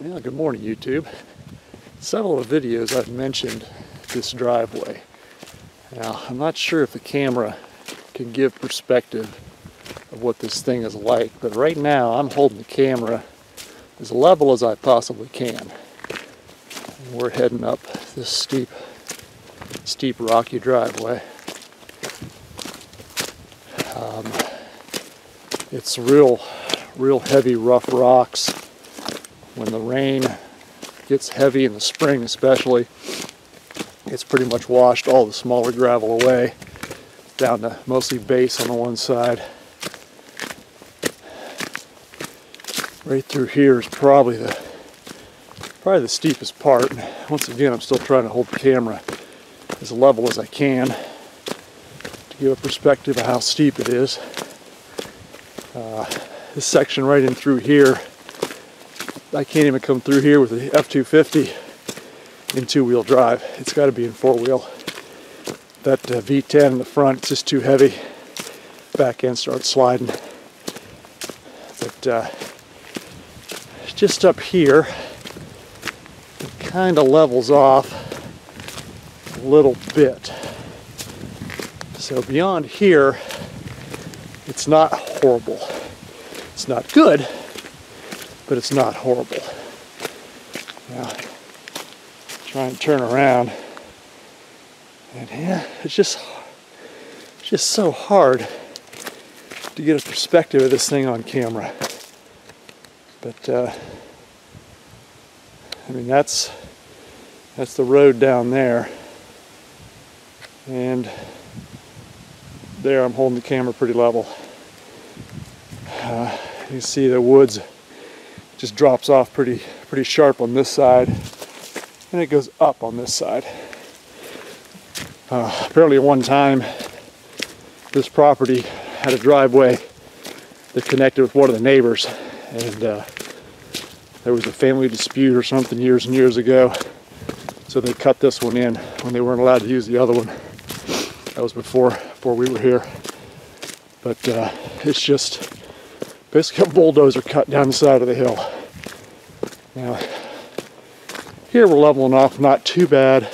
Yeah, good morning, YouTube. Several of the videos I've mentioned this driveway. Now, I'm not sure if the camera can give perspective of what this thing is like, but right now I'm holding the camera as level as I possibly can. And we're heading up this steep rocky driveway. It's real heavy, rough rocks. When the rain gets heavy in the spring especially, it's pretty much washed all the smaller gravel away down to mostly base on the one side. Right through here is probably the steepest part. Once again, I'm still trying to hold the camera as level as I can to give a perspective of how steep it is. This section right in through here, I can't even come through here with the F-250 in two-wheel drive. It's got to be in four-wheel. That V10 in the front is just too heavy. Back end starts sliding. But just up here, it kind of levels off a little bit. So beyond here, it's not horrible. It's not good, but it's not horrible. Now, try and turn around, and yeah, it's just so hard to get a perspective of this thing on camera. But I mean, that's the road down there, and there I'm holding the camera pretty level. You can see the woods just drops off pretty sharp on this side, and it goes up on this side. Apparently at one time this property had a driveway that connected with one of the neighbors, and there was a family dispute or something years and years ago, so they cut this one in when they weren't allowed to use the other one. That was before we were here. But it's just basically a bulldozer cut down the side of the hill. Now, here we're leveling off not too bad.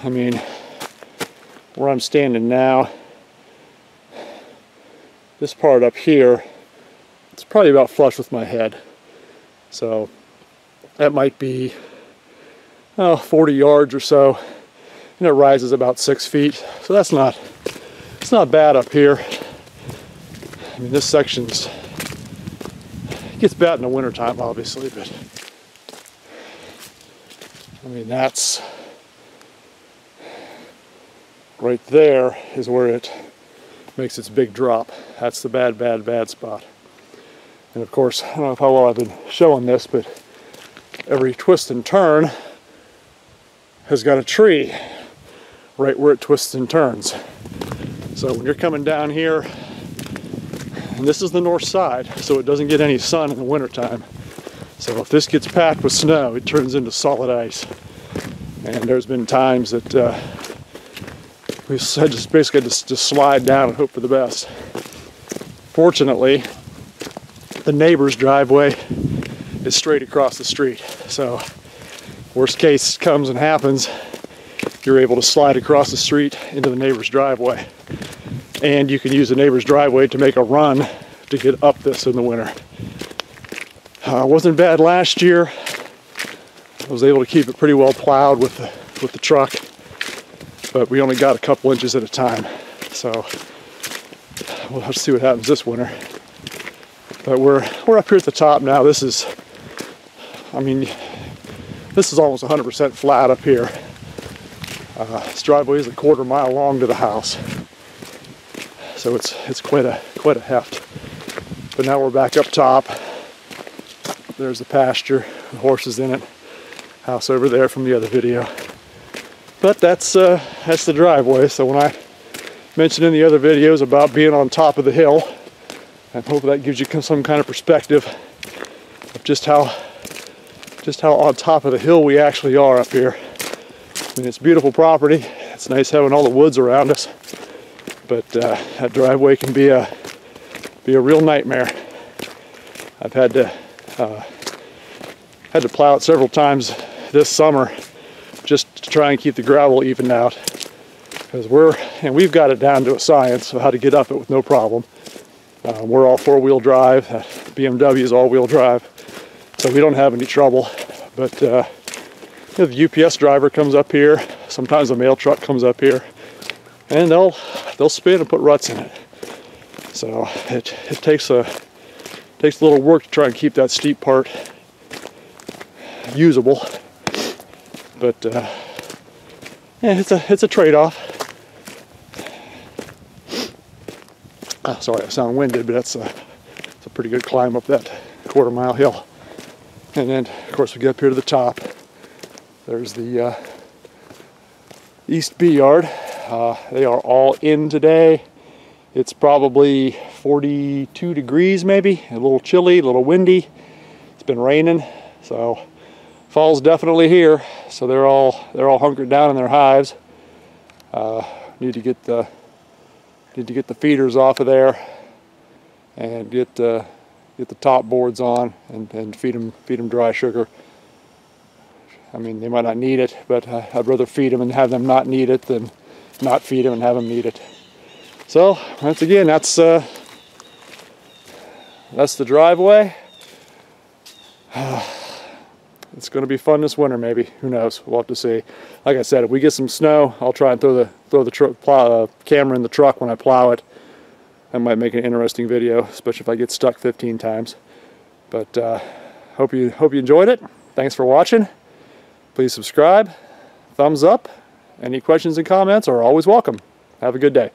I mean, where I'm standing now, this part up here, it's probably about flush with my head. So that might be 40 yards or so, and it rises about 6 feet. So it's not bad up here. I mean, this section's, it gets bad in the wintertime, obviously, but I mean, that's right there is where it makes its big drop. That's the bad spot. And of course, I don't know how well I've been showing this, but every twist and turn has got a tree right where it twists and turns. So when you're coming down here, and this is the north side, so it doesn't get any sun in the wintertime. So if this gets packed with snow, it turns into solid ice. And there's been times that we just basically just slide down and hope for the best. Fortunately, the neighbor's driveway is straight across the street. So worst case comes and happens, you're able to slide across the street into the neighbor's driveway. And you can use the neighbor's driveway to make a run to get up this in the winter. Wasn't bad last year. I was able to keep it pretty well plowed with the truck, but we only got a couple inches at a time. So we'll have to see what happens this winter. But we're up here at the top now. This is almost 100% flat up here. This driveway is a quarter mile long to the house. So it's quite a heft. But now we're back up top. There's the pasture, the horses in it. House over there from the other video. But that's the driveway. So when I mentioned in the other videos about being on top of the hill, I hope that gives you some kind of perspective of just how on top of the hill we actually are up here. I mean, it's beautiful property. It's nice having all the woods around us. But that driveway can be a real nightmare. I've had to Had to plow it several times this summer just to try and keep the gravel evened out. Because we've got it down to a science of how to get up it with no problem. We're all four-wheel drive. BMW is all-wheel drive, so we don't have any trouble. But you know, the UPS driver comes up here. Sometimes a mail truck comes up here, and they'll spin and put ruts in it. So it takes a little work to try and keep that steep part usable. But yeah, it's a trade-off. Sorry, I sound winded, but it's a pretty good climb up that quarter-mile hill. And then, of course, we get up here to the top. There's the East B yard. They are all in today. It's probably 42 degrees, maybe. A little chilly, a little windy. It's been raining, so fall's definitely here. So they're all hunkered down in their hives. Need to get the feeders off of there and get the top boards on and feed them dry sugar. I mean, they might not need it, but I'd rather feed them and have them not need it than not feed them and have them need it. So once again, that's the driveway. It's going to be fun this winter, maybe. Who knows? We'll have to see. Like I said, if we get some snow, I'll try and throw the camera in the truck when I plow it. That might make an interesting video, especially if I get stuck 15 times. But hope you enjoyed it. Thanks for watching. Please subscribe. Thumbs up. Any questions and comments are always welcome. Have a good day.